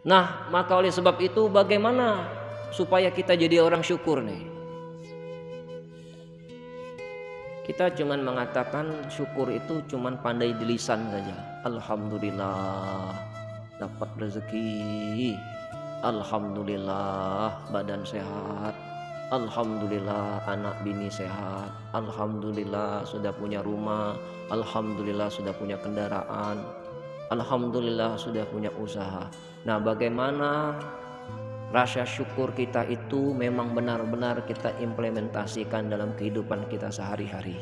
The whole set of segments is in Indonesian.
Nah, maka oleh sebab itu bagaimana supaya kita jadi orang syukur nih? Kita cuman mengatakan syukur itu cuman pandai di lisan saja. Alhamdulillah dapat rezeki. Alhamdulillah badan sehat. Alhamdulillah anak bini sehat. Alhamdulillah sudah punya rumah. Alhamdulillah sudah punya kendaraan. Alhamdulillah sudah punya usaha. Nah, bagaimana rasa syukur kita itu memang benar-benar kita implementasikan dalam kehidupan kita sehari-hari.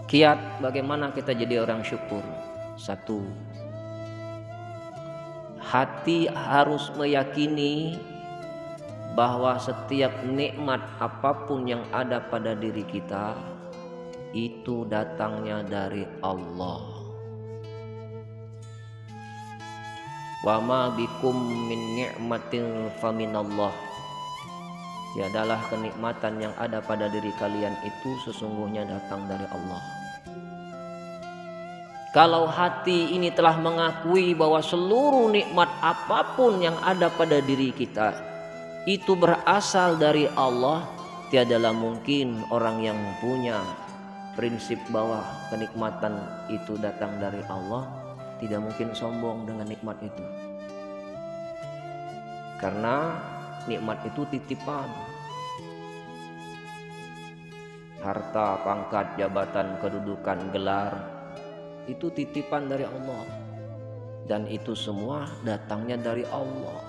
Kiat bagaimana kita jadi orang syukur? Satu, hati harus meyakini bahwa setiap nikmat apapun yang ada pada diri kita itu datangnya dari Allah. Wa ma bikum min ni'matin faminallah. Tiadalah kenikmatan yang ada pada diri kalian itu sesungguhnya datang dari Allah. Kalau hati ini telah mengakui bahwa seluruh nikmat apapun yang ada pada diri kita itu berasal dari Allah, tiadalah mungkin orang yang punya prinsip bahwa kenikmatan itu datang dari Allah tidak mungkin sombong dengan nikmat itu. Karena nikmat itu titipan. Harta, pangkat, jabatan, kedudukan, gelar itu titipan dari Allah. Dan itu semua datangnya dari Allah.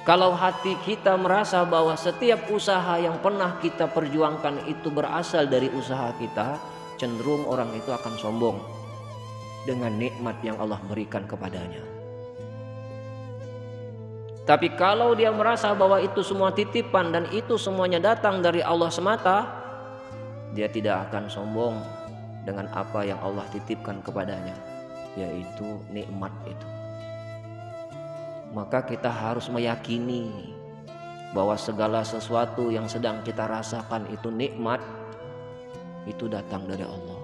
Kalau hati kita merasa bahwa setiap usaha yang pernah kita perjuangkan itu berasal dari usaha kita, cenderung orang itu akan sombong dengan nikmat yang Allah berikan kepadanya. Tapi kalau dia merasa bahwa itu semua titipan dan itu semuanya datang dari Allah semata, dia tidak akan sombong dengan apa yang Allah titipkan kepadanya, yaitu nikmat itu. Maka kita harus meyakini bahwa segala sesuatu yang sedang kita rasakan itu nikmat, itu datang dari Allah.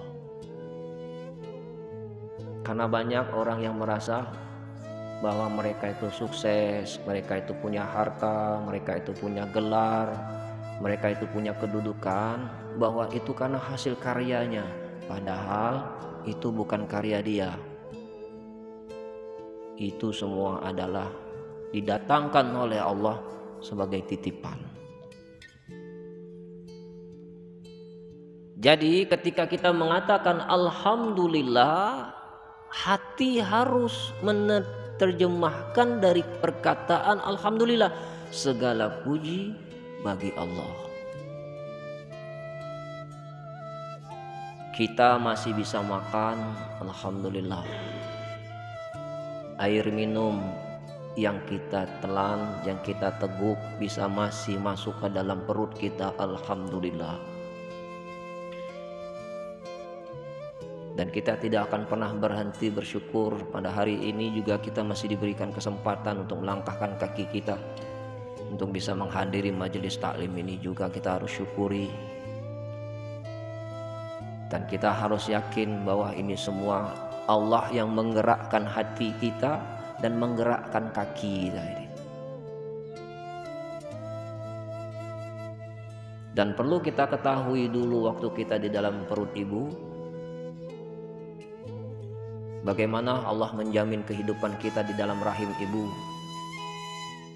Karena banyak orang yang merasa bahwa mereka itu sukses, mereka itu punya harta, mereka itu punya gelar, mereka itu punya kedudukan, bahwa itu karena hasil karyanya. Padahal itu bukan karya dia. Itu semua adalah didatangkan oleh Allah sebagai titipan. Jadi ketika kita mengatakan Alhamdulillah, hati harus menerjemahkan dari perkataan Alhamdulillah, segala puji bagi Allah. Kita masih bisa makan, Alhamdulillah. Air minum yang kita telan, yang kita teguk bisa masih masuk ke dalam perut kita, Alhamdulillah. Dan kita tidak akan pernah berhenti bersyukur. Pada hari ini juga kita masih diberikan kesempatan untuk melangkahkan kaki kita untuk bisa menghadiri majelis taklim ini, juga kita harus syukuri. Dan kita harus yakin bahwa ini semua Allah yang menggerakkan hati kita dan menggerakkan kaki kita ini. Dan perlu kita ketahui dulu waktu kita di dalam perut ibu, bagaimana Allah menjamin kehidupan kita di dalam rahim ibu.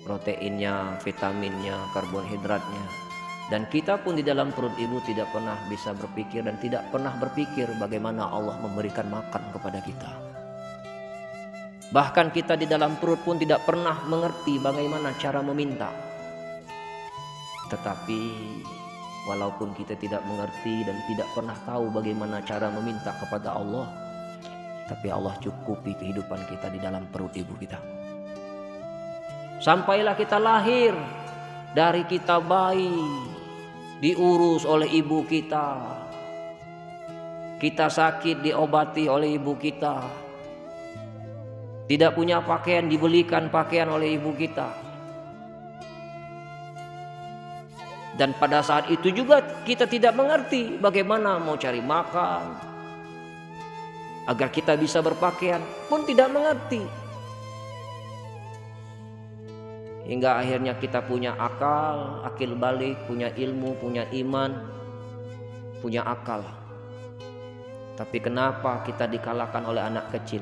Proteinnya, vitaminnya, karbohidratnya. Dan kita pun di dalam perut ibu tidak pernah bisa berpikir dan tidak pernah berpikir bagaimana Allah memberikan makan kepada kita. Bahkan kita di dalam perut pun tidak pernah mengerti bagaimana cara meminta. Tetapi walaupun kita tidak mengerti dan tidak pernah tahu bagaimana cara meminta kepada Allah, tapi Allah cukupi kehidupan kita di dalam perut ibu kita. Sampailah kita lahir, dari kita bayi, diurus oleh ibu kita. Kita sakit diobati oleh ibu kita. Tidak punya pakaian dibelikan pakaian oleh ibu kita. Dan pada saat itu juga kita tidak mengerti bagaimana mau cari makan, agar kita bisa berpakaian pun tidak mengerti. Hingga akhirnya kita punya akal balik, punya ilmu, punya iman, punya akal. Tapi kenapa kita dikalahkan oleh anak kecil?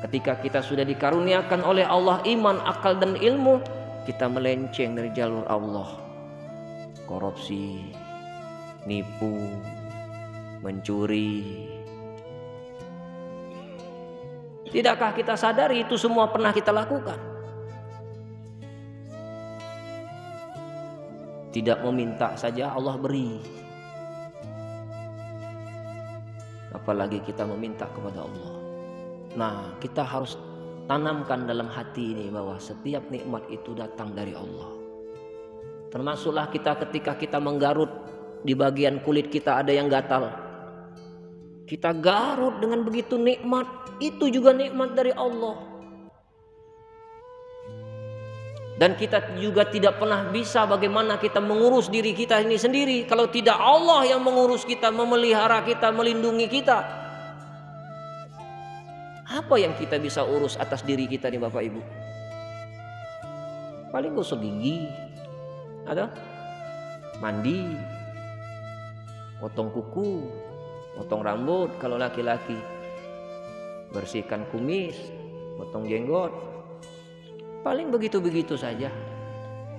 Ketika kita sudah dikaruniakan oleh Allah iman, akal dan ilmu, kita melenceng dari jalur Allah. Korupsi, nipu, mencuri. Tidakkah kita sadari itu semua pernah kita lakukan? Tidak meminta saja Allah beri, apalagi kita meminta kepada Allah. Nah, kita harus tanamkan dalam hati ini bahwa setiap nikmat itu datang dari Allah. Termasuklah kita ketika kita menggarut, di bagian kulit kita ada yang gatal, kita garut dengan begitu nikmat, itu juga nikmat dari Allah. Dan kita juga tidak pernah bisa bagaimana kita mengurus diri kita ini sendiri kalau tidak Allah yang mengurus kita, memelihara kita, melindungi kita. Apa yang kita bisa urus atas diri kita nih Bapak Ibu? Paling gosok gigi, ada mandi, potong kuku, potong rambut kalau laki-laki, bersihkan kumis, potong jenggot. Paling begitu-begitu saja.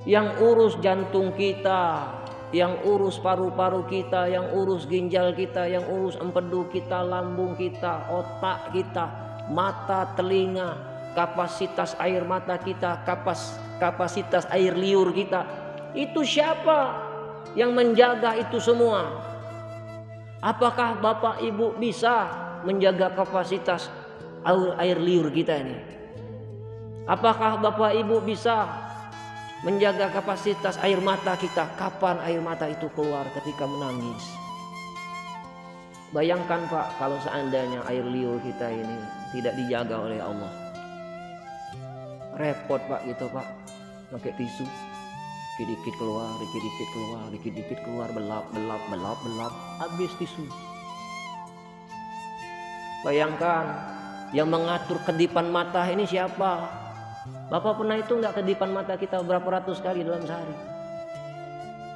Yang urus jantung kita, yang urus paru-paru kita, yang urus ginjal kita, yang urus empedu kita, lambung kita, otak kita, mata, telinga, kapasitas air mata kita, kapasitas air liur kita. Itu siapa yang menjaga itu semua? Apakah Bapak Ibu bisa menjaga kapasitas air liur kita ini? Apakah Bapak Ibu bisa menjaga kapasitas air mata kita? Kapan air mata itu keluar? Ketika menangis. Bayangkan Pak, kalau seandainya air liur kita ini tidak dijaga oleh Allah. Repot Pak gitu Pak. Pakai tisu, dikit-dikit keluar, dikit-dikit keluar, dikit-dikit keluar, belap. Habis tisu. Bayangkan, yang mengatur kedipan mata ini siapa? Bapak pernah itu enggak kedipan mata kita berapa ratus kali dalam sehari?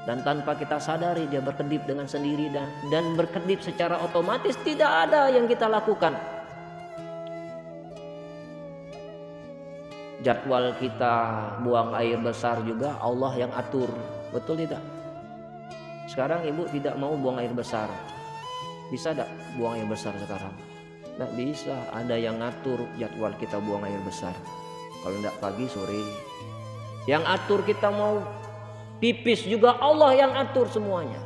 Dan tanpa kita sadari dia berkedip dengan sendiri dan berkedip secara otomatis, tidak ada yang kita lakukan. Jadwal kita buang air besar juga Allah yang atur, betul tidak? Sekarang ibu tidak mau buang air besar, bisa tidak buang air besar sekarang? Tidak bisa, ada yang ngatur jadwal kita buang air besar. Kalau tidak pagi sore, yang atur kita mau pipis juga Allah yang atur semuanya.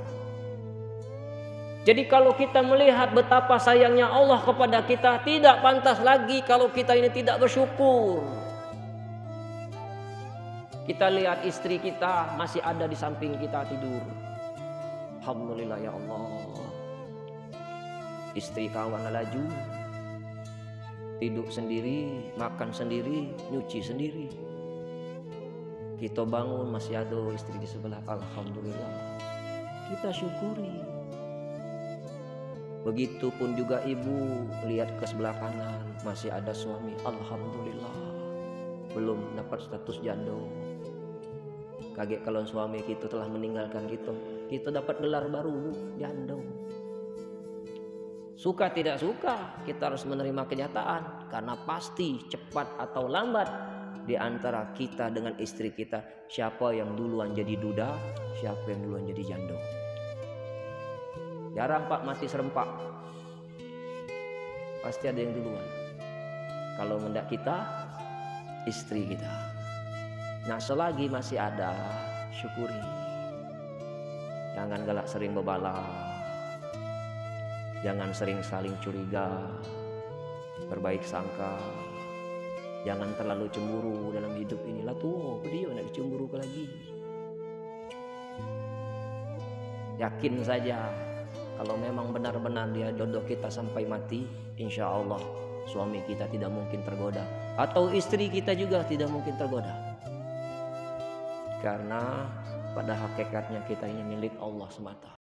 Jadi kalau kita melihat betapa sayangnya Allah kepada kita, tidak pantas lagi kalau kita ini tidak bersyukur. Kita lihat istri kita masih ada di samping kita tidur. Alhamdulillah ya Allah. Istri kawan laju, tidur sendiri, makan sendiri, nyuci sendiri. Kita bangun masih ada istri di sebelah. Alhamdulillah, kita syukuri. Begitupun juga ibu, lihat ke sebelah kanan masih ada suami. Alhamdulillah, belum dapat status janda. Kaget kalau suami kita telah meninggalkan kita dapat gelar baru, janda. Suka tidak suka, kita harus menerima kenyataan, karena pasti cepat atau lambat di antara kita dengan istri kita, siapa yang duluan jadi duda, siapa yang duluan jadi janda. Jarang Pak mati serempak, pasti ada yang duluan. Kalau mendak kita, istri kita. Nah, selagi masih ada, syukuri. Jangan galak sering bebalah, jangan sering saling curiga, berbaik sangka. Jangan terlalu cemburu dalam hidup ini. Lah tuh, dia nak cemburu lagi. Yakin saja, kalau memang benar-benar dia jodoh kita sampai mati, insya Allah suami kita tidak mungkin tergoda, atau istri kita juga tidak mungkin tergoda. Karena pada hakikatnya kita ini milik Allah semata.